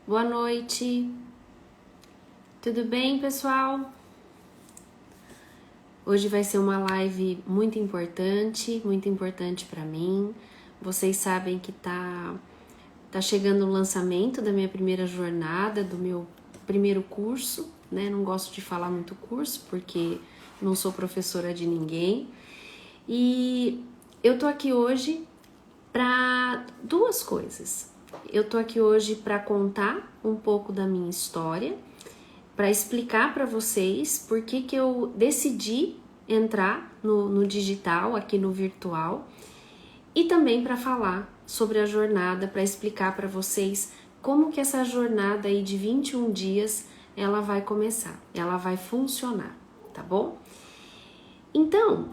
Boa noite. Tudo bem, pessoal? Hoje vai ser uma live muito importante para mim. Vocês sabem que tá chegando o lançamento da minha primeira jornada, do meu primeiro curso, né? Não gosto de falar muito curso porque não sou professora de ninguém. E eu tô aqui hoje para duas coisas. Eu tô aqui hoje para contar um pouco da minha história, para explicar para vocês por que eu decidi entrar no digital, aqui no virtual, e também para falar sobre a jornada, para explicar para vocês como que essa jornada aí de 21 dias ela vai começar, ela vai funcionar, tá bom? Então,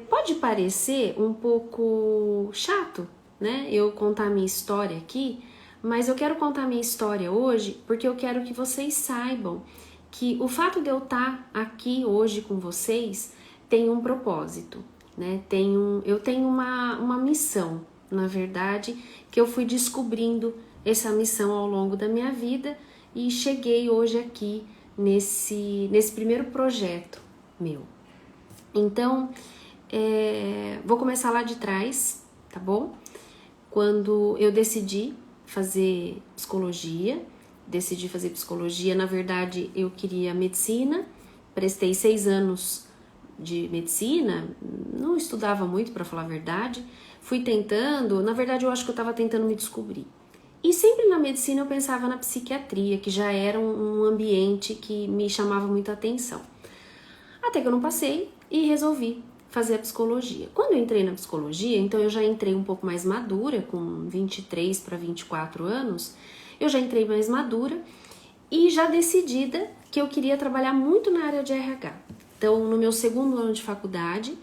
pode parecer um pouco chato, né? Eu contar minha história aqui, mas eu quero contar minha história hoje porque eu quero que vocês saibam que o fato de eu estar aqui hoje com vocês tem um propósito, né? Eu tenho uma missão, na verdade, que eu fui descobrindo essa missão ao longo da minha vida e cheguei hoje aqui nesse primeiro projeto meu. Então, vou começar lá de trás, tá bom? Quando eu decidi fazer psicologia, na verdade eu queria medicina, prestei 6 anos de medicina, não estudava muito para falar a verdade, fui tentando, na verdade eu acho que eu estava tentando me descobrir. E sempre na medicina eu pensava na psiquiatria, que já era um ambiente que me chamava muita atenção. Até que eu não passei e resolvi fazer a psicologia. Quando eu entrei na psicologia, então eu já entrei um pouco mais madura, com 23 para 24 anos, eu já entrei mais madura e já decidida que eu queria trabalhar muito na área de RH. Então, no meu segundo ano de faculdade,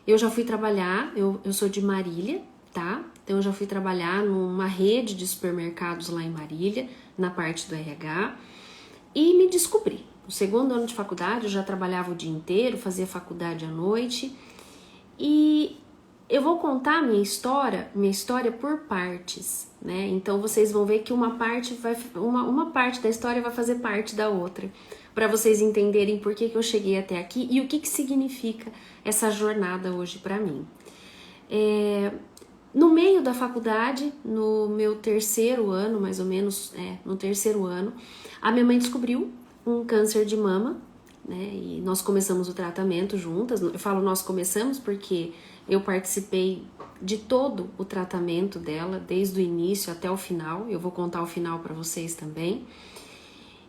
eu já fui trabalhar, eu sou de Marília, tá? Então, eu já fui trabalhar numa rede de supermercados lá em Marília, na parte do RH, e me descobri. No segundo ano de faculdade, eu já trabalhava o dia inteiro, fazia faculdade à noite. E eu vou contar minha história por partes, né? Então vocês vão ver que uma parte da história vai fazer parte da outra, para vocês entenderem por que eu cheguei até aqui e o que significa essa jornada hoje para mim. No meio da faculdade, no meu terceiro ano, mais ou menos, no terceiro ano, a minha mãe descobriu um câncer de mama, né? E nós começamos o tratamento juntas. Eu falo nós começamos porque eu participei de todo o tratamento dela, desde o início até o final. Eu vou contar o final para vocês também.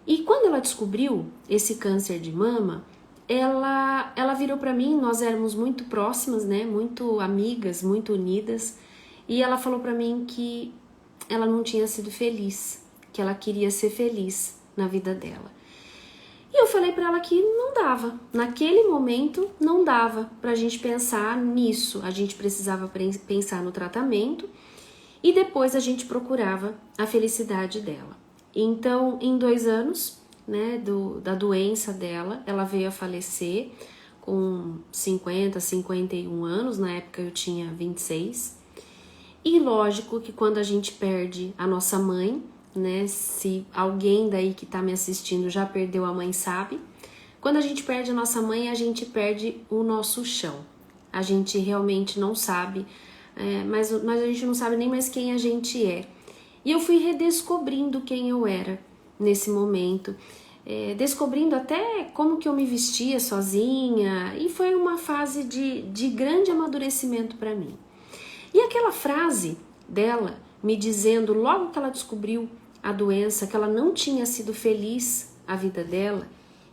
E quando ela descobriu esse câncer de mama, ela virou para mim, nós éramos muito próximas, né? Muito amigas, muito unidas. E ela falou para mim que ela não tinha sido feliz, que ela queria ser feliz na vida dela. E eu falei para ela que não dava, naquele momento não dava pra gente pensar nisso, a gente precisava pensar no tratamento e depois a gente procurava a felicidade dela. Então, em 2 anos, né, da doença dela, ela veio a falecer com 51 anos, na época eu tinha 26. E lógico que quando a gente perde a nossa mãe, né, se alguém daí que tá me assistindo já perdeu a mãe sabe, quando a gente perde a nossa mãe, a gente perde o nosso chão. A gente realmente não sabe, mas a gente não sabe nem mais quem a gente é. E eu fui redescobrindo quem eu era nesse momento, descobrindo até como que eu me vestia sozinha, e foi uma fase de grande amadurecimento para mim. E aquela frase dela me dizendo, logo que ela descobriu a doença, que ela não tinha sido feliz a vida dela,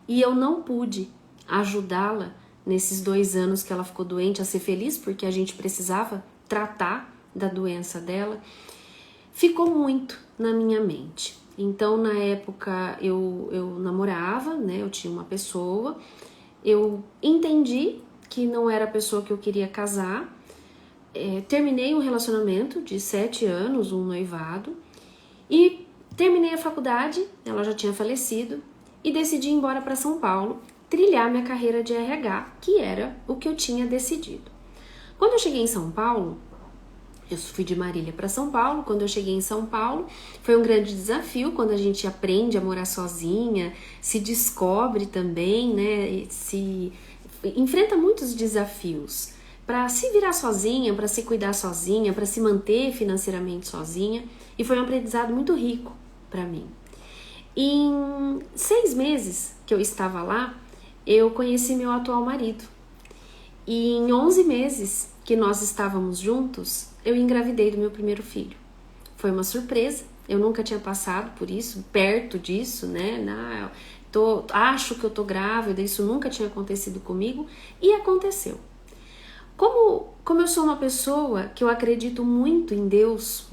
e eu não pude ajudá-la nesses 2 anos que ela ficou doente a ser feliz, porque a gente precisava tratar da doença dela, ficou muito na minha mente. Então, na época, eu namorava, né? Eu tinha uma pessoa, eu entendi que não era a pessoa que eu queria casar, terminei um relacionamento de 7 anos, um noivado, e terminei a faculdade, ela já tinha falecido, e decidi ir embora para São Paulo, trilhar minha carreira de RH, que era o que eu tinha decidido. Quando eu cheguei em São Paulo, Eu fui de Marília para São Paulo. Quando eu cheguei em São Paulo, foi um grande desafio quando a gente aprende a morar sozinha, se descobre também, né? Se enfrenta muitos desafios para se virar sozinha, para se cuidar sozinha, para se manter financeiramente sozinha. E foi um aprendizado muito rico para mim. Em 6 meses que eu estava lá, eu conheci meu atual marido. E em 11 meses que nós estávamos juntos, eu engravidei do meu primeiro filho. Foi uma surpresa, eu nunca tinha passado por isso, perto disso, né? Acho que eu tô grávida, isso nunca tinha acontecido comigo e aconteceu. Como eu sou uma pessoa que eu acredito muito em Deus,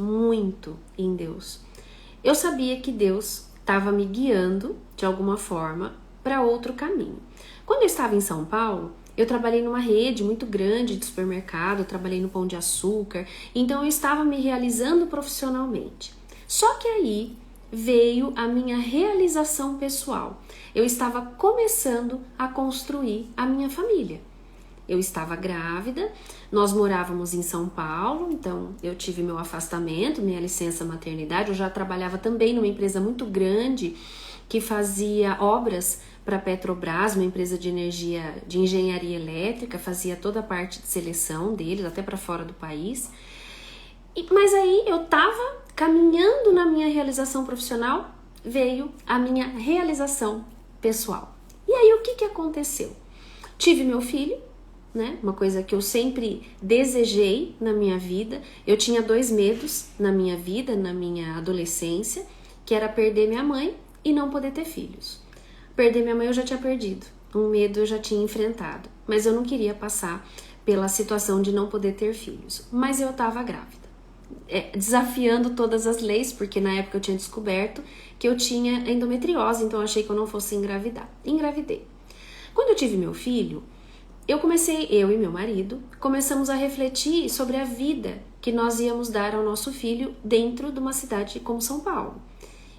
eu sabia que Deus estava me guiando de alguma forma para outro caminho. Quando eu estava em São Paulo, eu trabalhei numa rede muito grande de supermercado, eu trabalhei no Pão de Açúcar, então eu estava me realizando profissionalmente. Só que aí veio a minha realização pessoal. Eu estava começando a construir a minha família. Eu estava grávida, nós morávamos em São Paulo, então eu tive meu afastamento, minha licença maternidade. Eu já trabalhava também numa empresa muito grande que fazia obras para a Petrobras, uma empresa de energia, de engenharia elétrica, fazia toda a parte de seleção deles, até para fora do país. Mas aí eu estava caminhando na minha realização profissional, veio a minha realização pessoal. E aí o que aconteceu? Tive meu filho, né? Uma coisa que eu sempre desejei na minha vida. Eu tinha 2 medos na minha vida, na minha adolescência, que era perder minha mãe e não poder ter filhos. Perder minha mãe eu já tinha perdido, um medo eu já tinha enfrentado, mas eu não queria passar pela situação de não poder ter filhos. Mas eu estava grávida, desafiando todas as leis, porque na época eu tinha descoberto que eu tinha endometriose, então eu achei que eu não fosse engravidar. Engravidei. Quando eu tive meu filho, eu e meu marido, começamos a refletir sobre a vida que nós íamos dar ao nosso filho dentro de uma cidade como São Paulo.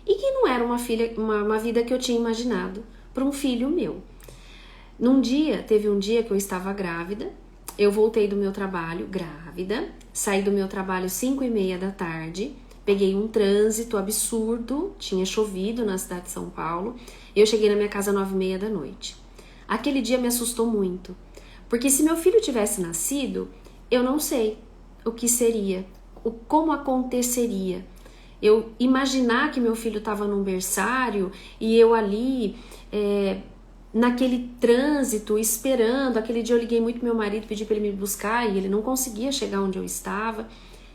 E que não era uma vida que eu tinha imaginado para um filho meu. Teve um dia que eu estava grávida, eu voltei do meu trabalho grávida, saí do meu trabalho 5:30 da tarde, peguei um trânsito absurdo, tinha chovido na cidade de São Paulo, e eu cheguei na minha casa 9:30 da noite. Aquele dia me assustou muito, porque se meu filho tivesse nascido, eu não sei o que seria, como aconteceria. Eu imaginar que meu filho estava num berçário e eu ali, naquele trânsito, esperando. Aquele dia eu liguei muito pro meu marido, pedi para ele me buscar e ele não conseguia chegar onde eu estava.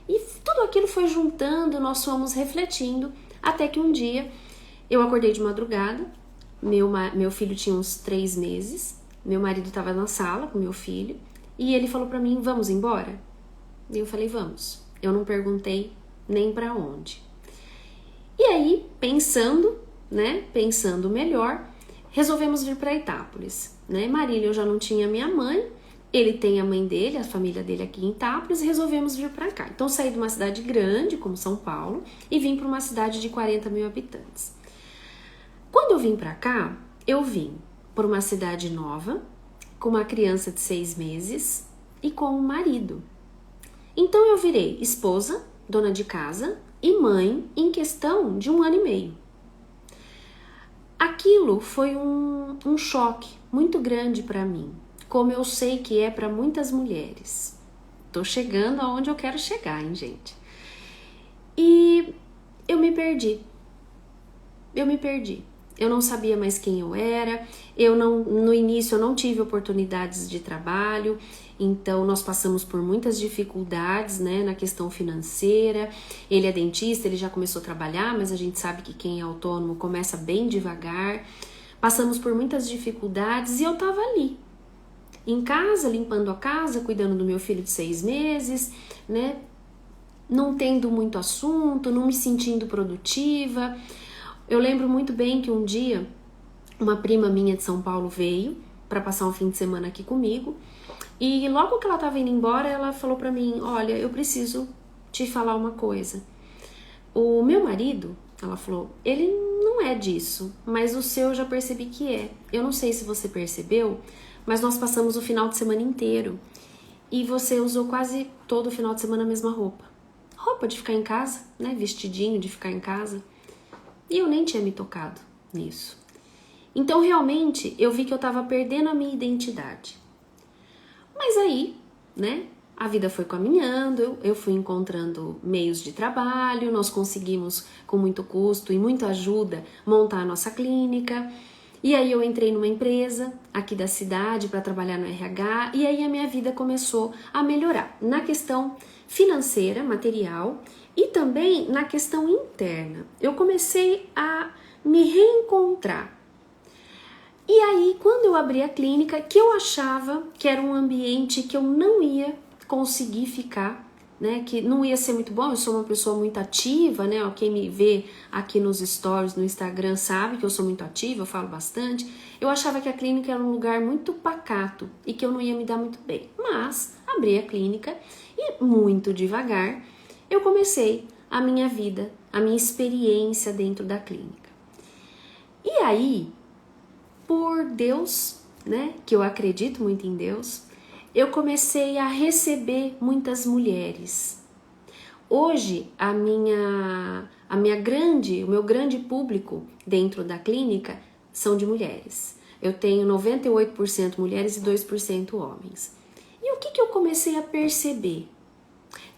E tudo aquilo foi juntando, nós fomos refletindo, até que um dia eu acordei de madrugada, meu filho tinha uns 3 meses, meu marido estava na sala com meu filho e ele falou para mim, vamos embora? E eu falei, vamos. Eu não perguntei nem para onde. E aí, pensando melhor, resolvemos vir para Itápolis, né? Marília, eu já não tinha minha mãe, ele tem a mãe dele, a família dele aqui em Itápolis, e resolvemos vir para cá. Então, saí de uma cidade grande, como São Paulo, e vim para uma cidade de 40 mil habitantes. Quando eu vim para cá, eu vim por uma cidade nova, com uma criança de 6 meses e com um marido. Então, eu virei esposa, dona de casa e mãe em questão de 1 ano e meio. Aquilo foi um choque muito grande para mim, como eu sei que é para muitas mulheres. Tô chegando aonde eu quero chegar, hein, gente? E eu me perdi. Eu não sabia mais quem eu era, no início eu não tive oportunidades de trabalho, então nós passamos por muitas dificuldades, né, na questão financeira. Ele é dentista, ele já começou a trabalhar, mas a gente sabe que quem é autônomo começa bem devagar. Passamos por muitas dificuldades e eu tava ali, em casa, limpando a casa, cuidando do meu filho de 6 meses, né, não tendo muito assunto, não me sentindo produtiva. Eu lembro muito bem que um dia uma prima minha de São Paulo veio para passar um fim de semana aqui comigo e logo que ela estava indo embora, ela falou para mim, olha, eu preciso te falar uma coisa. O meu marido, ela falou, ele não é disso, mas o seu eu já percebi que é. Eu não sei se você percebeu, mas nós passamos o final de semana inteiro e você usou quase todo o final de semana a mesma roupa. roupa de ficar em casa, né? Vestidinho de ficar em casa. E eu nem tinha me tocado nisso. Então, realmente, eu vi que eu estava perdendo a minha identidade. Mas aí, né? A vida foi caminhando, eu fui encontrando meios de trabalho, nós conseguimos, com muito custo e muita ajuda, montar a nossa clínica. E aí eu entrei numa empresa aqui da cidade para trabalhar no RH, e aí a minha vida começou a melhorar na questão financeira, material, e também na questão interna. Eu comecei a me reencontrar. E aí, quando eu abri a clínica, que eu achava que era um ambiente que eu não ia conseguir ficar, né, que não ia ser muito bom. Eu sou uma pessoa muito ativa, né, quem me vê aqui nos stories, no Instagram, sabe que eu sou muito ativa, eu falo bastante. Eu achava que a clínica era um lugar muito pacato e que eu não ia me dar muito bem. Mas, abri a clínica e muito devagar, eu comecei a minha vida, a minha experiência dentro da clínica. E aí, por Deus, né, que eu acredito muito em Deus, eu comecei a receber muitas mulheres. Hoje, o meu grande público dentro da clínica são de mulheres. Eu tenho 98% mulheres e 2% homens. E o que eu comecei a perceber?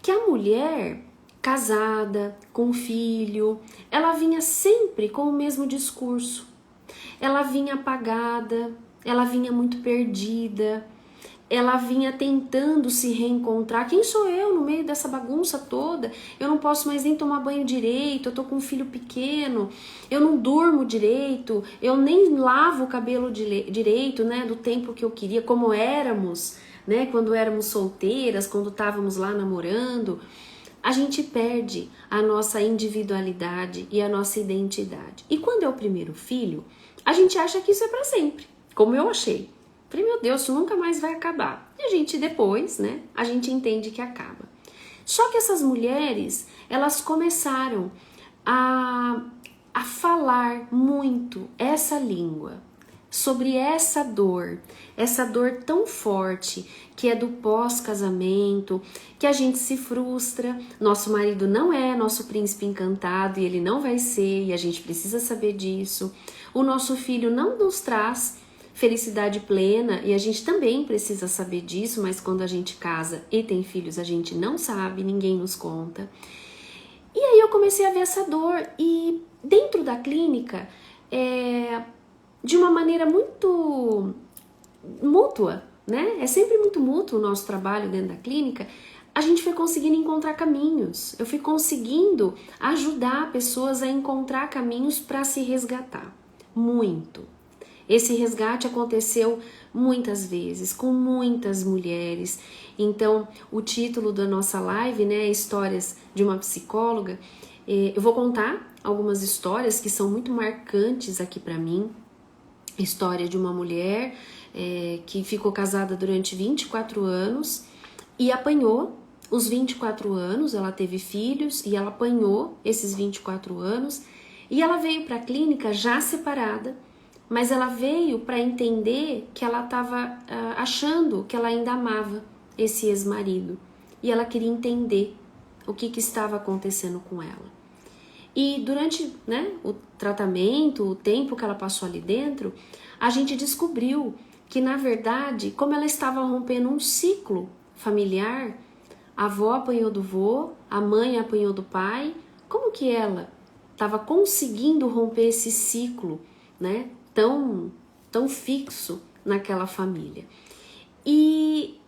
Que a mulher casada, com filho, ela vinha sempre com o mesmo discurso. Ela vinha apagada, ela vinha muito perdida, ela vinha tentando se reencontrar. Quem sou eu no meio dessa bagunça toda? Eu não posso mais nem tomar banho direito, eu tô com um filho pequeno, eu não durmo direito, eu nem lavo o cabelo direito, né, do tempo que eu queria, como éramos, né, quando éramos solteiras, quando estávamos lá namorando. A gente perde a nossa individualidade e a nossa identidade. E quando é o primeiro filho, a gente acha que isso é para sempre, como eu achei. Falei, meu Deus, isso nunca mais vai acabar. E a gente depois, né, a gente entende que acaba. Só que essas mulheres, elas começaram a falar muito essa língua, sobre essa dor tão forte que é do pós-casamento, que a gente se frustra, nosso marido não é nosso príncipe encantado e ele não vai ser, e a gente precisa saber disso. O nosso filho não nos traz felicidade plena e a gente também precisa saber disso, mas quando a gente casa e tem filhos, a gente não sabe, ninguém nos conta. E aí eu comecei a ver essa dor e dentro da clínica, de uma maneira muito mútua, né? É sempre muito mútuo o nosso trabalho dentro da clínica. A gente foi conseguindo encontrar caminhos. Eu fui conseguindo ajudar pessoas a encontrar caminhos para se resgatar. Muito. Esse resgate aconteceu muitas vezes, com muitas mulheres. Então, o título da nossa live, né, Histórias de uma Psicóloga. Eu vou contar algumas histórias que são muito marcantes aqui para mim. História de uma mulher que ficou casada durante 24 anos e apanhou os 24 anos, ela teve filhos e ela apanhou esses 24 anos e ela veio para a clínica já separada, mas ela veio para entender que ela estava achando que ela ainda amava esse ex-marido e ela queria entender o que estava acontecendo com ela. E durante, né, o tratamento, o tempo que ela passou ali dentro, a gente descobriu que, na verdade, como ela estava rompendo um ciclo familiar, a avó apanhou do vô, a mãe apanhou do pai, como que ela estava conseguindo romper esse ciclo, né, tão fixo naquela família? E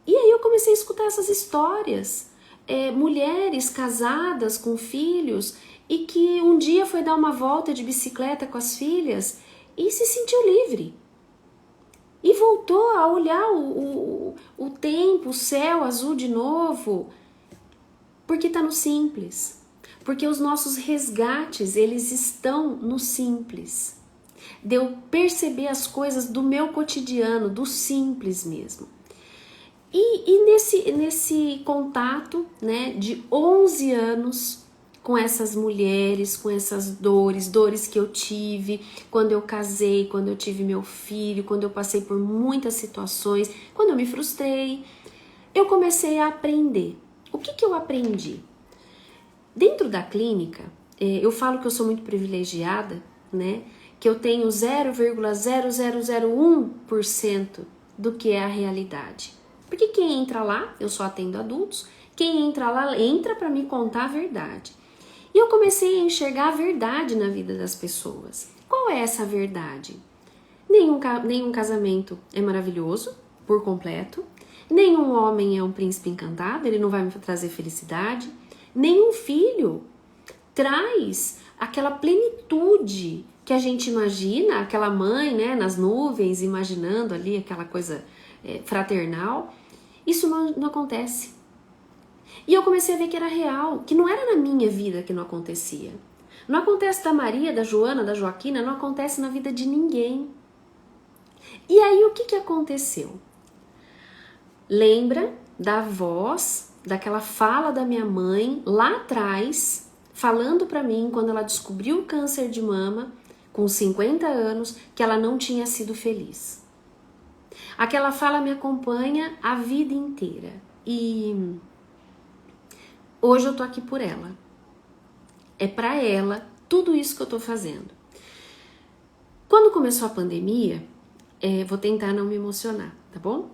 aí eu comecei a escutar essas histórias, mulheres casadas com filhos e que um dia foi dar uma volta de bicicleta com as filhas e se sentiu livre. E voltou a olhar o tempo, o céu azul de novo, porque está no simples. Porque os nossos resgates, eles estão no simples. De eu perceber as coisas do meu cotidiano, do simples mesmo. E nesse contato, né, de 11 anos com essas mulheres, com essas dores que eu tive quando eu casei, quando eu tive meu filho, quando eu passei por muitas situações, quando eu me frustrei, eu comecei a aprender. O que eu aprendi? Dentro da clínica, eu falo que eu sou muito privilegiada, né? Que eu tenho 0,0001% do que é a realidade. Porque quem entra lá, eu só atendo adultos, quem entra lá, entra para me contar a verdade. E eu comecei a enxergar a verdade na vida das pessoas. Qual é essa verdade? Nenhum casamento é maravilhoso, por completo. Nenhum homem é um príncipe encantado, ele não vai me trazer felicidade. Nenhum filho traz aquela plenitude que a gente imagina, aquela mãe, né, nas nuvens, imaginando ali aquela coisa fraternal. Isso não acontece. E eu comecei a ver que era real, que não era na minha vida que não acontecia. Não acontece da Maria, da Joana, da Joaquina, não acontece na vida de ninguém. E aí o que aconteceu? Lembra da voz, daquela fala da minha mãe lá atrás, falando pra mim quando ela descobriu o câncer de mama, com 50 anos, que ela não tinha sido feliz. Aquela fala me acompanha a vida inteira. E hoje eu tô aqui por ela. É pra ela tudo isso que eu tô fazendo. Quando começou a pandemia, vou tentar não me emocionar, tá bom?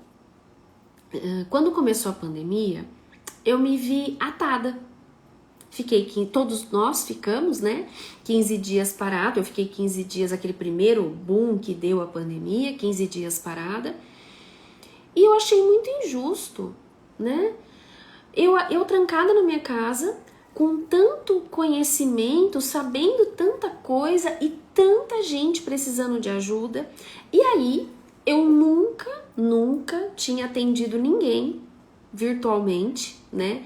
Quando começou a pandemia, eu me vi atada. Todos nós ficamos, né? 15 dias parado. Eu fiquei 15 dias, aquele primeiro boom que deu a pandemia, 15 dias parada. E eu achei muito injusto, né? Eu trancada na minha casa, com tanto conhecimento, sabendo tanta coisa e tanta gente precisando de ajuda. E aí, eu nunca tinha atendido ninguém virtualmente, né?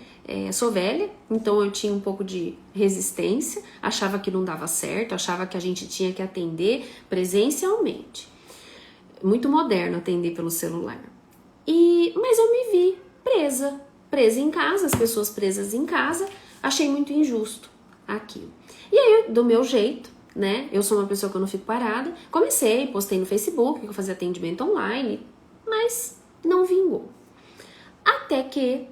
Sou velha, então eu tinha um pouco de resistência, achava que não dava certo, achava que a gente tinha que atender presencialmente. Muito moderno atender pelo celular. Mas eu me vi presa em casa, as pessoas presas em casa, achei muito injusto aquilo. E aí, do meu jeito, né, eu sou uma pessoa que eu não fico parada, postei no Facebook que eu fazia atendimento online, mas não vingou. Até que,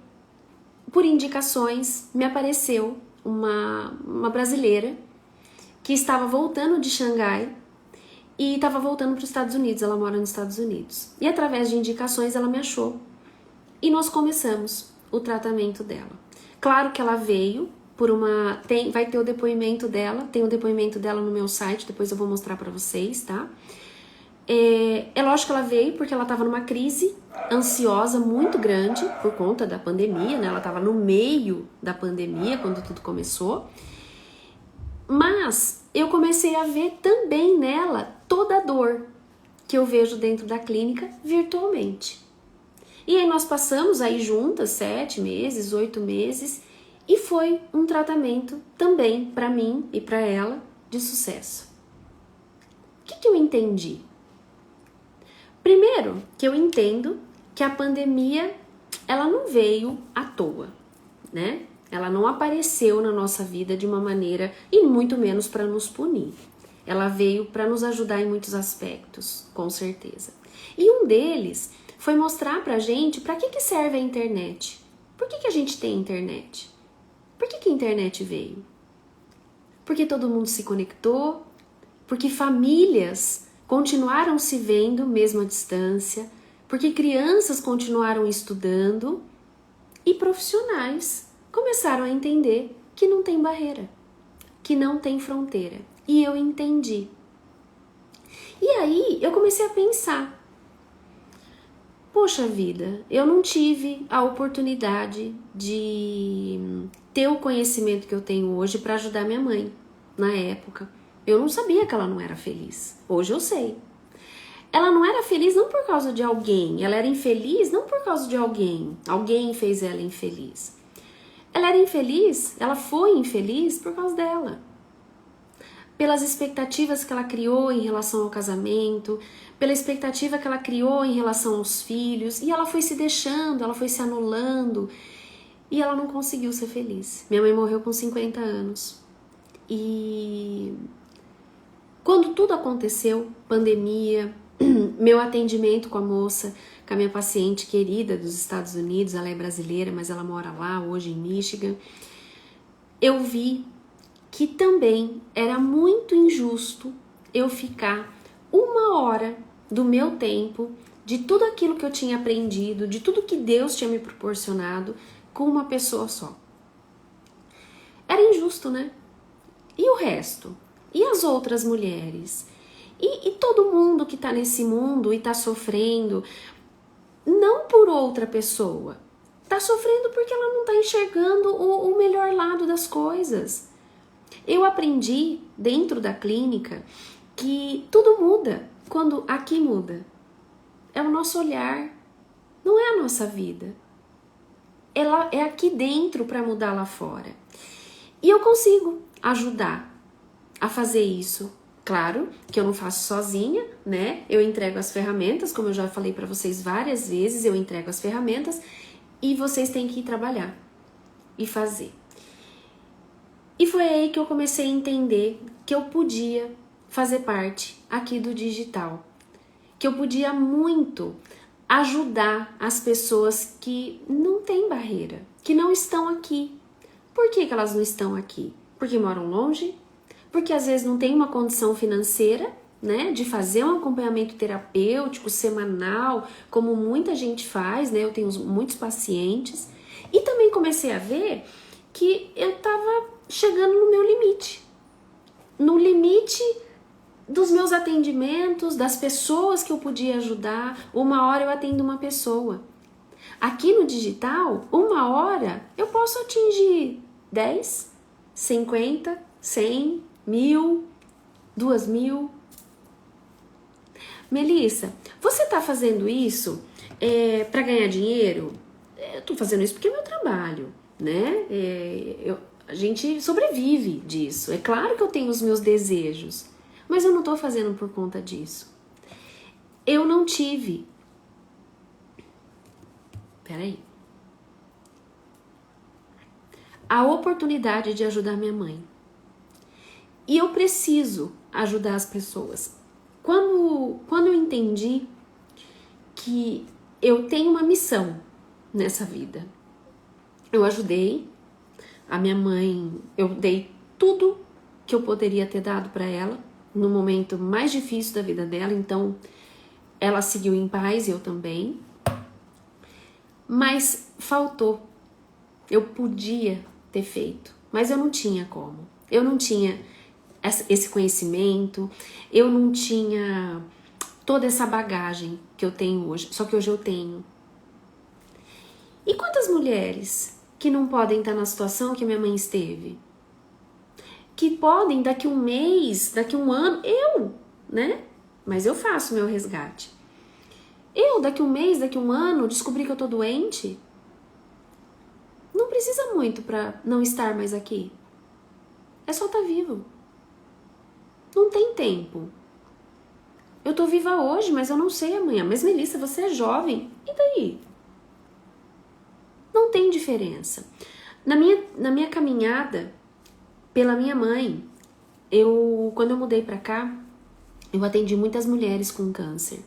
por indicações, me apareceu uma brasileira que estava voltando de Xangai e estava voltando para os Estados Unidos, ela mora nos Estados Unidos. E através de indicações ela me achou e nós começamos o tratamento dela. Claro que ela veio por vai ter o depoimento dela, tem o depoimento dela no meu site, depois eu vou mostrar para vocês, tá? É lógico que ela veio porque ela estava numa crise ansiosa muito grande por conta da pandemia, né? Ela estava no meio da pandemia quando tudo começou. Mas eu comecei a ver também nela toda a dor que eu vejo dentro da clínica virtualmente. E aí nós passamos aí juntas 7 meses, 8 meses e foi um tratamento também para mim e para ela de sucesso. O que eu entendi? Primeiro, que eu entendo que a pandemia, ela não veio à toa, né? Ela não apareceu na nossa vida de uma maneira, e muito menos para nos punir. Ela veio para nos ajudar em muitos aspectos, com certeza. E um deles foi mostrar pra gente para que serve a internet. Por que a gente tem internet? Por que a internet veio? Porque todo mundo se conectou, porque famílias continuaram se vendo mesmo à distância, porque crianças continuaram estudando e profissionais começaram a entender que não tem barreira, que não tem fronteira. E eu entendi. E aí eu comecei a pensar, poxa vida, eu não tive a oportunidade de ter o conhecimento que eu tenho hoje para ajudar minha mãe na época. Eu não sabia que ela não era feliz. Hoje eu sei. Ela não era feliz não por causa de alguém. Ela era infeliz não por causa de alguém. Alguém fez ela infeliz. Ela era infeliz, ela foi infeliz por causa dela. Pelas expectativas que ela criou em relação ao casamento, pela expectativa que ela criou em relação aos filhos, e ela foi se deixando, ela foi se anulando, e ela não conseguiu ser feliz. Minha mãe morreu com 50 anos. E quando tudo aconteceu, pandemia, meu atendimento com a moça, com a minha paciente querida dos Estados Unidos, ela é brasileira, mas ela mora lá hoje em Michigan. eu vi que também era muito injusto eu ficar 1 hora do meu tempo, de tudo aquilo que eu tinha aprendido, de tudo que Deus tinha me proporcionado, com uma pessoa só. Era injusto, né? E o resto? E as outras mulheres? E todo mundo que tá nesse mundo e tá sofrendo, não por outra pessoa, tá sofrendo porque ela não tá enxergando o melhor lado das coisas. Eu aprendi dentro da clínica que tudo muda quando aqui muda. É o nosso olhar, não é a nossa vida. Ela é aqui dentro para mudar lá fora. E eu consigo ajudar a fazer isso. Claro que eu não faço sozinha, né? Eu entrego as ferramentas, como eu já falei para vocês várias vezes, eu entrego as ferramentas e vocês têm que ir trabalhar e fazer. E foi aí que eu comecei a entender que eu podia fazer parte aqui do digital, que eu podia muito ajudar as pessoas que não têm barreira, que não estão aqui. Por que elas não estão aqui? Porque moram longe? Porque às vezes não tem uma condição financeira, né, de fazer um acompanhamento terapêutico semanal, como muita gente faz, né? Eu tenho muitos pacientes. E também comecei a ver que eu tava chegando no meu limite. No limite dos meus atendimentos, das pessoas que eu podia ajudar. 1 hora eu atendo uma pessoa. Aqui no digital, 1 hora eu posso atingir 10, 50, 100, 1000, 2000. Melissa, você tá fazendo isso para ganhar dinheiro? Eu tô fazendo isso porque é meu trabalho, né? A gente sobrevive disso. É claro que eu tenho os meus desejos, mas eu não tô fazendo por conta disso. Eu não tive... Peraí. A oportunidade de ajudar minha mãe. E eu preciso ajudar as pessoas. Quando eu entendi que eu tenho uma missão nessa vida, eu ajudei a minha mãe, eu dei tudo que eu poderia ter dado para ela no momento mais difícil da vida dela, então ela seguiu em paz e eu também. Mas faltou. Eu podia ter feito, mas eu não tinha como. Eu não tinha esse conhecimento, eu não tinha toda essa bagagem que eu tenho hoje, só que hoje eu tenho. E quantas mulheres que não podem estar na situação que minha mãe esteve? Que podem daqui um mês, daqui um ano, né? Mas eu faço meu resgate. Eu, daqui um mês, daqui um ano, descobri que eu tô doente. Não precisa muito pra não estar mais aqui. É só estar vivo. Não tem tempo. Eu tô viva hoje, mas eu não sei amanhã. Mas Melissa, você é jovem. E daí? Não tem diferença. Na minha caminhada pela minha mãe, quando eu mudei pra cá, eu atendi muitas mulheres com câncer.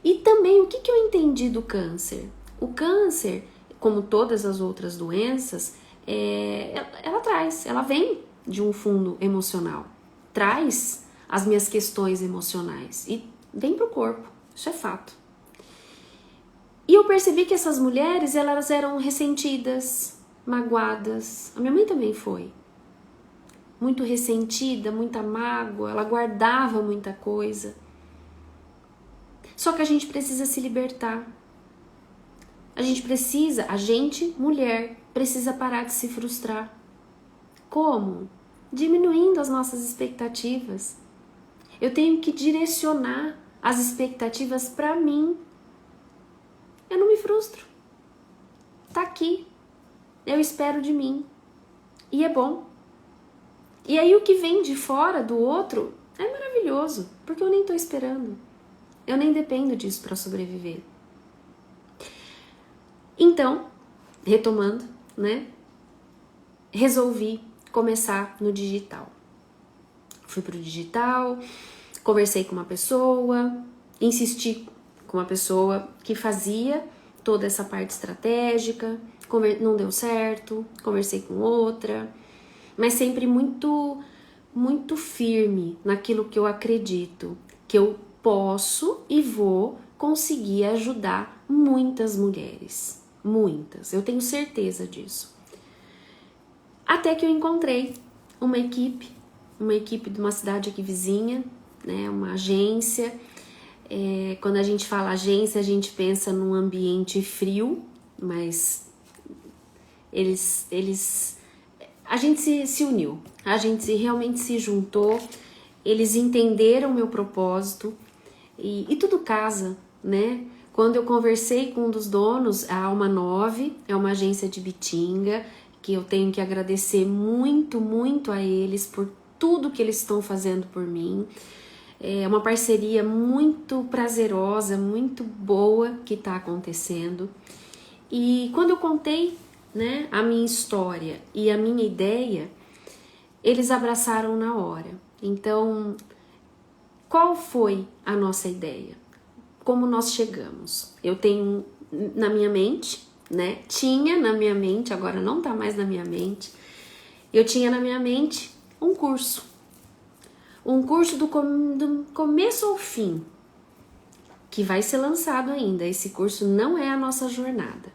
E também, o que eu entendi do câncer? O câncer, como todas as outras doenças, ela vem de um fundo emocional. Traz as minhas questões emocionais e vem pro corpo, isso é fato. E eu percebi que essas mulheres, elas eram ressentidas, magoadas. A minha mãe também foi. Muito ressentida, muita mágoa, ela guardava muita coisa. Só que a gente precisa se libertar. A gente, mulher, precisa parar de se frustrar. Como? Diminuindo as nossas expectativas. Eu tenho que direcionar as expectativas para mim. Eu não me frustro. Tá aqui. Eu espero de mim. E é bom. E aí o que vem de fora do outro é maravilhoso, porque eu nem tô esperando. Eu nem dependo disso para sobreviver. Então, retomando, né? Resolvi começar no digital. Fui pro digital, conversei com uma pessoa, insisti com uma pessoa que fazia toda essa parte estratégica, não deu certo, conversei com outra, mas sempre muito, muito firme naquilo que eu acredito, que eu posso e vou conseguir ajudar muitas mulheres, muitas, eu tenho certeza disso. Até que eu encontrei uma equipe de uma cidade aqui vizinha, né, uma agência. Quando a gente fala agência, a gente pensa num ambiente frio, mas a gente se uniu, a gente realmente se juntou, eles entenderam o meu propósito e tudo casa, né? Quando eu conversei com um dos donos, a Alma 9, é uma agência de Bitinga, que eu tenho que agradecer muito, muito a eles por tudo que eles estão fazendo por mim. É uma parceria muito prazerosa, muito boa que está acontecendo. E quando eu contei, né, a minha história e a minha ideia, eles abraçaram na hora. Então, qual foi a nossa ideia? Como nós chegamos? Eu tenho na minha mente, né? Tinha na minha mente, agora não tá mais na minha mente. Eu tinha na minha mente um curso do começo ao fim, que vai ser lançado ainda. Esse curso não é a nossa jornada.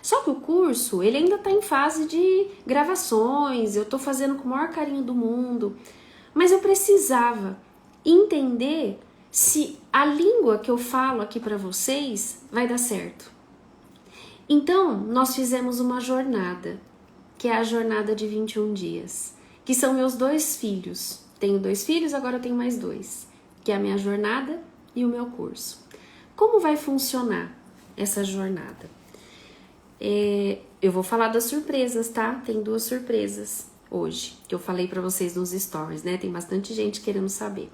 Só que o curso, ele ainda tá em fase de gravações, eu tô fazendo com o maior carinho do mundo, mas eu precisava entender se a língua que eu falo aqui para vocês vai dar certo. Então, nós fizemos uma jornada, que é a jornada de 21 dias, que são meus 2 filhos. Tenho 2 filhos, agora eu tenho mais 2, que é a minha jornada e o meu curso. Como vai funcionar essa jornada? Eu vou falar das surpresas, tá? Tem 2 surpresas hoje, que eu falei pra vocês nos stories, né? Tem bastante gente querendo saber.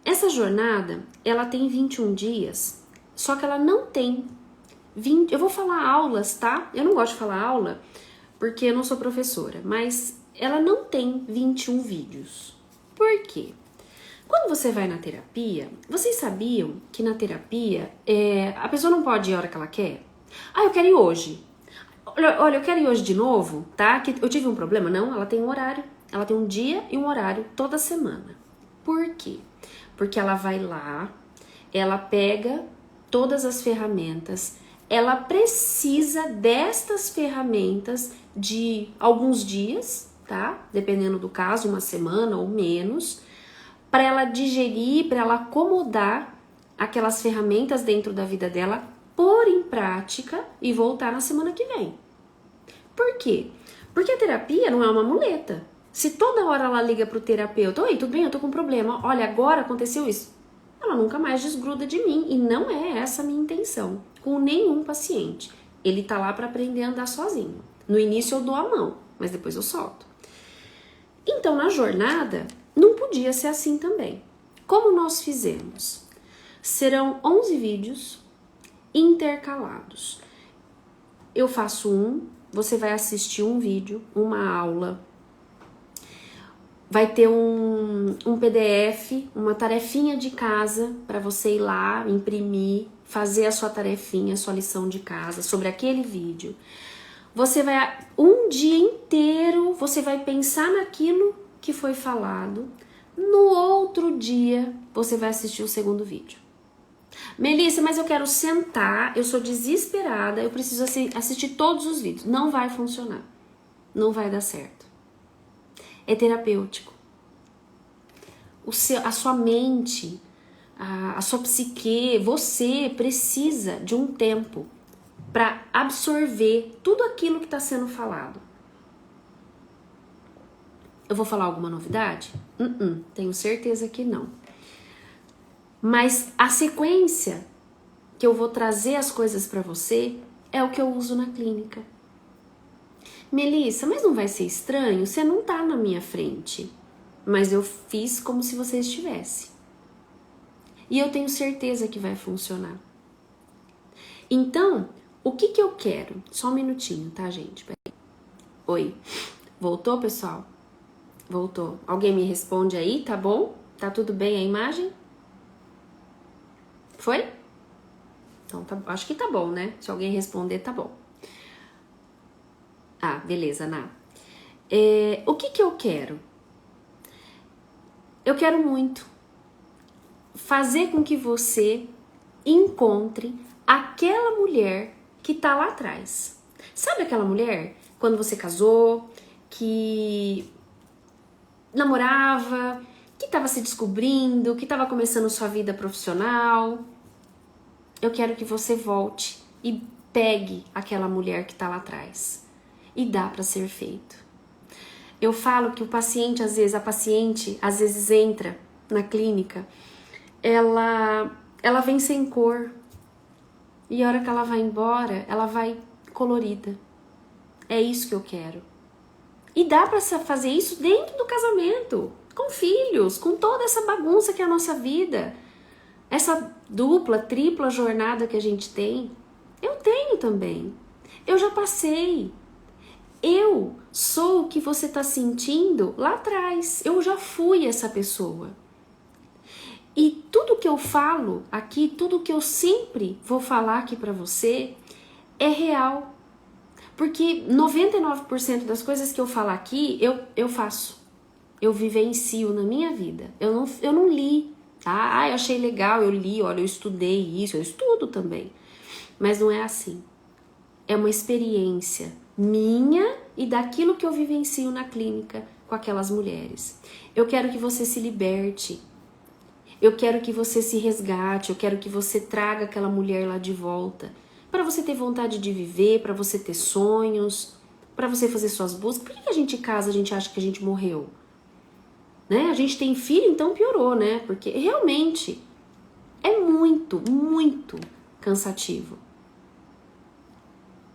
Essa jornada, ela tem 21 dias, só que ela não tem 20... Eu vou falar aulas, tá? Eu não gosto de falar aula, porque eu não sou professora, mas ela não tem 21 vídeos. Por quê? Quando você vai na terapia, vocês sabiam que na terapia a pessoa não pode ir a hora que ela quer? Ah, eu quero ir hoje. Olha, eu quero ir hoje de novo, tá? Que eu tive um problema. Não, ela tem um horário. Ela tem um dia e um horário toda semana. Por quê? Porque ela vai lá, ela pega todas as ferramentas, ela precisa destas ferramentas de alguns dias, tá? Dependendo do caso, uma semana ou menos, para ela digerir, para ela acomodar aquelas ferramentas dentro da vida dela, pôr em prática e voltar na semana que vem. Por quê? Porque a terapia não é uma muleta. Se toda hora ela liga pro terapeuta, oi, tudo bem, eu tô com um problema, olha, agora aconteceu isso, ela nunca mais desgruda de mim, e não é essa a minha intenção com nenhum paciente. Ele tá lá para aprender a andar sozinho. No início eu dou a mão, mas depois eu solto. Então, na jornada, não podia ser assim também. Como nós fizemos? Serão 11 vídeos intercalados. Eu faço você vai assistir um vídeo, uma aula, vai ter um PDF, uma tarefinha de casa para você ir lá, imprimir, fazer a sua tarefinha, a sua lição de casa sobre aquele vídeo. Você vai, um dia inteiro, você vai pensar naquilo que foi falado. No outro dia, você vai assistir o segundo vídeo. Melissa, mas eu quero sentar, eu sou desesperada, eu preciso assistir todos os vídeos. Não vai funcionar. Não vai dar certo. É terapêutico. A sua mente, a sua psique, você precisa de um tempo para absorver tudo aquilo que está sendo falado. Eu vou falar alguma novidade? Tenho certeza que não. Mas a sequência que eu vou trazer as coisas para você é o que eu uso na clínica. Melissa, mas não vai ser estranho? Você não tá na minha frente. Mas eu fiz como se você estivesse. E eu tenho certeza que vai funcionar. Então, o que eu quero? Só um minutinho, tá, gente? Peraí. Oi. Voltou, pessoal? Voltou. Alguém me responde aí, tá bom? Tá tudo bem a imagem? Foi? Então, tá, acho que tá bom, né? Se alguém responder, tá bom. Ah, beleza, Ná. O que eu quero? Eu quero muito fazer com que você encontre aquela mulher que tá lá atrás. Sabe aquela mulher, quando você casou, que namorava, que tava se descobrindo, que tava começando sua vida profissional? Eu quero que você volte e pegue aquela mulher que tá lá atrás. E dá pra ser feito. Eu falo que o paciente, a paciente, às vezes entra na clínica, ela vem sem cor. E a hora que ela vai embora, ela vai colorida. É isso que eu quero. E dá pra fazer isso dentro do casamento, com filhos, com toda essa bagunça que é a nossa vida. Essa dupla, tripla jornada que a gente tem, eu tenho também. Eu já passei. Eu sou o que você está sentindo lá atrás. Eu já fui essa pessoa. E tudo que eu falo aqui, tudo que eu sempre vou falar aqui para você é real. Porque 99% das coisas que eu falo aqui, eu faço. Eu vivencio na minha vida. Eu não li, tá? Ah, eu achei legal, eu li, olha, eu estudei isso, eu estudo também. Mas não é assim. É uma experiência minha e daquilo que eu vivencio na clínica com aquelas mulheres. Eu quero que você se liberte. Eu quero que você se resgate. Eu quero que você traga aquela mulher lá de volta. Para você ter vontade de viver, para você ter sonhos, para você fazer suas buscas. Por que a gente casa, a gente acha que a gente morreu? Né? A gente tem filho, então piorou, né? Porque realmente é muito, muito cansativo.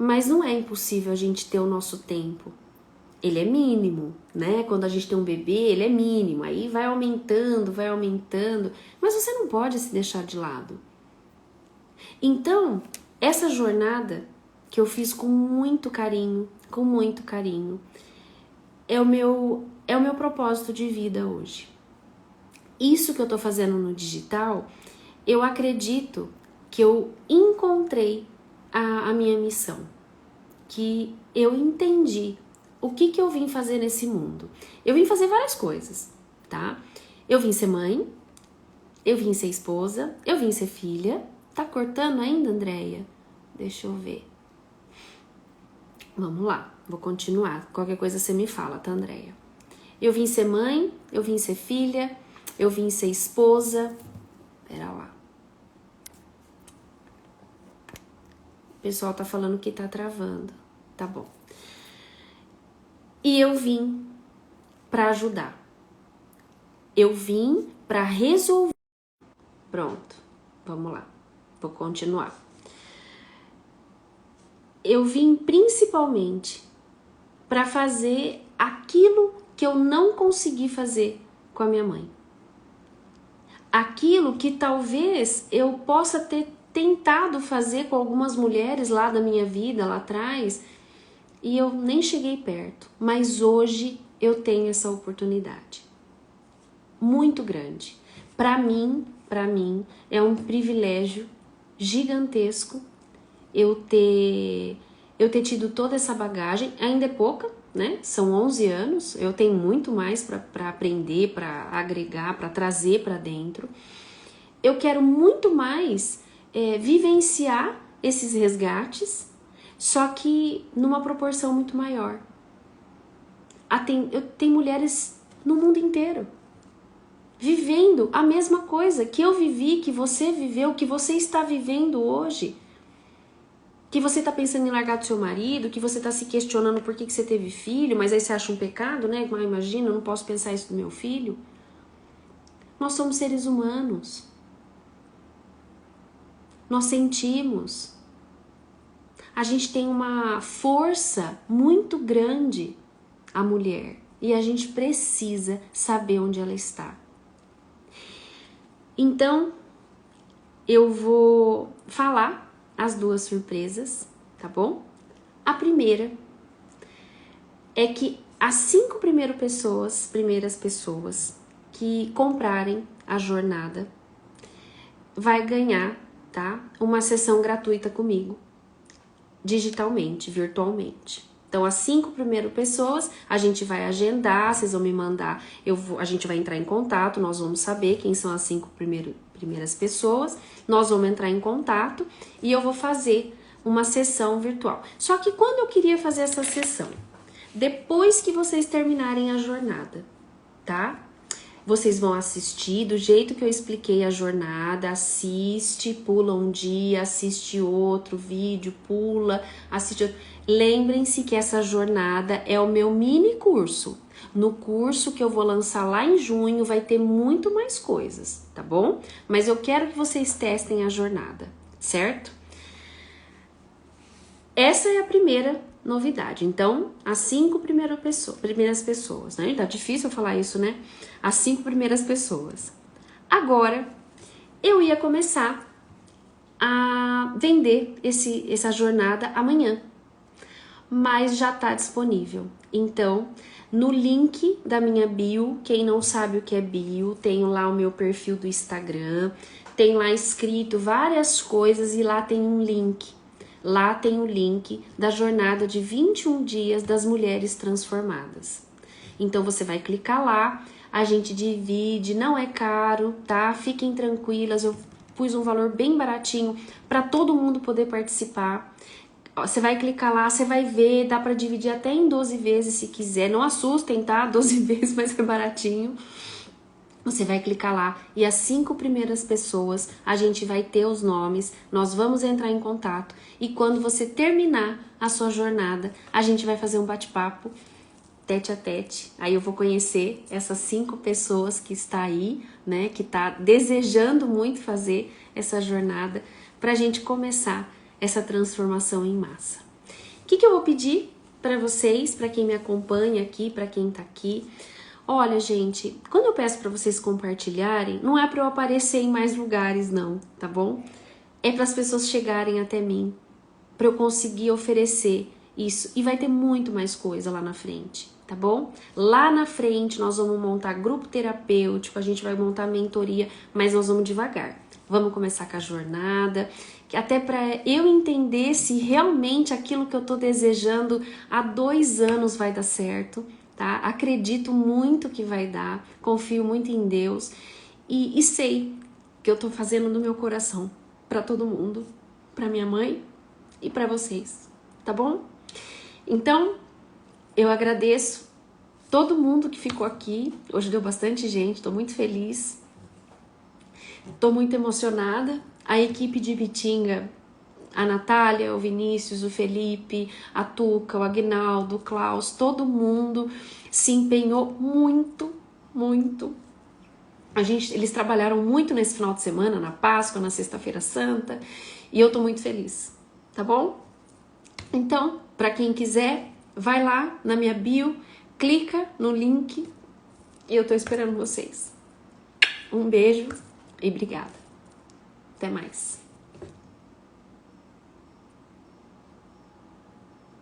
Mas não é impossível a gente ter o nosso tempo. Ele é mínimo, né? Quando a gente tem um bebê, ele é mínimo. Aí vai aumentando, vai aumentando. Mas você não pode se deixar de lado. Então, essa jornada que eu fiz com muito carinho, é o meu propósito de vida hoje. Isso que eu tô fazendo no digital, eu acredito que eu encontrei a minha missão, que eu entendi o que eu vim fazer nesse mundo. Eu vim fazer várias coisas, tá? Eu vim ser mãe, eu vim ser esposa, eu vim ser filha. Tá cortando ainda, Andréia? Deixa eu ver. Vamos lá, vou continuar. Qualquer coisa você me fala, tá, Andréia? Eu vim ser mãe, eu vim ser filha, eu vim ser esposa. Pera lá. O pessoal tá falando que tá travando. Tá bom. E eu vim pra ajudar. Eu vim pra resolver. Pronto. Vamos lá. Vou continuar. Eu vim principalmente pra fazer aquilo que eu não consegui fazer com a minha mãe. Aquilo que talvez eu possa ter tentado fazer com algumas mulheres lá da minha vida, lá atrás, e eu nem cheguei perto. Mas hoje eu tenho essa oportunidade. Muito grande. Para mim, é um privilégio gigantesco eu ter tido toda essa bagagem. Ainda é pouca, né? São 11 anos, eu tenho muito mais para aprender, para agregar, para trazer para dentro. Eu quero muito mais vivenciar esses resgates, só que numa proporção muito maior. Eu tenho mulheres no mundo inteiro vivendo a mesma coisa que eu vivi, que você viveu, que você está vivendo hoje. Que você tá pensando em largar do seu marido, que você tá se questionando por que você teve filho, mas aí você acha um pecado, né? Mas imagina, eu não posso pensar isso do meu filho. Nós somos seres humanos. Nós sentimos. A gente tem uma força muito grande, a mulher, e a gente precisa saber onde ela está. Então, eu vou falar as duas surpresas, tá bom? A primeira é que as 5 primeiras pessoas que comprarem a jornada vai ganhar, tá? Uma sessão gratuita comigo, digitalmente, virtualmente. Então, as 5 primeiras pessoas, a gente vai agendar, vocês vão me mandar, a gente vai entrar em contato, nós vamos saber quem são as 5 primeiras pessoas, nós vamos entrar em contato e eu vou fazer uma sessão virtual. Só que quando eu queria fazer essa sessão? Depois que vocês terminarem a jornada, tá? Vocês vão assistir do jeito que eu expliquei a jornada, assiste, pula um dia, assiste outro vídeo, pula, assiste outro. Lembrem-se que essa jornada é o meu mini curso. No curso que eu vou lançar lá em junho vai ter muito mais coisas, tá bom? Mas eu quero que vocês testem a jornada, certo? Essa é a primeira novidade. Então, as 5 primeiras pessoas, né? Tá difícil falar isso, né? As 5 primeiras pessoas. Agora, eu ia começar a vender essa jornada amanhã, mas já tá disponível. Então, no link da minha bio, quem não sabe o que é bio, tenho lá o meu perfil do Instagram, tem lá escrito várias coisas e lá tem um link. Lá tem o link da jornada de 21 dias das mulheres transformadas. Então você vai clicar lá, a gente divide, não é caro, tá? Fiquem tranquilas, eu pus um valor bem baratinho para todo mundo poder participar. Você vai clicar lá, você vai ver, dá para dividir até em 12 vezes se quiser. Não assustem, tá? 12 vezes, mas é baratinho. Você vai clicar lá e as 5 primeiras pessoas, a gente vai ter os nomes, nós vamos entrar em contato e quando você terminar a sua jornada, a gente vai fazer um bate-papo tete a tete. Aí eu vou conhecer essas 5 pessoas que está aí, né, que está desejando muito fazer essa jornada para a gente começar essa transformação em massa. O que eu vou pedir para vocês, para quem me acompanha aqui, para quem está aqui? Olha, gente, quando eu peço para vocês compartilharem, não é para eu aparecer em mais lugares, não, tá bom? É para as pessoas chegarem até mim, para eu conseguir oferecer isso. E vai ter muito mais coisa lá na frente, tá bom? Lá na frente nós vamos montar grupo terapêutico, a gente vai montar mentoria, mas nós vamos devagar. Vamos começar com a jornada, até para eu entender se realmente aquilo que eu tô desejando há 2 anos vai dar certo. Tá? Acredito muito que vai dar, confio muito em Deus e sei que eu tô fazendo do meu coração para todo mundo, para minha mãe e para vocês, tá bom? Então, eu agradeço todo mundo que ficou aqui, hoje deu bastante gente, tô muito feliz, tô muito emocionada, a equipe de Bitinga, a Natália, o Vinícius, o Felipe, a Tuca, o Agnaldo, o Klaus, todo mundo se empenhou muito, muito. Eles trabalharam muito nesse final de semana, na Páscoa, na Sexta-feira Santa, e eu tô muito feliz, tá bom? Então, para quem quiser, vai lá na minha bio, clica no link e eu tô esperando vocês. Um beijo e obrigada. Até mais.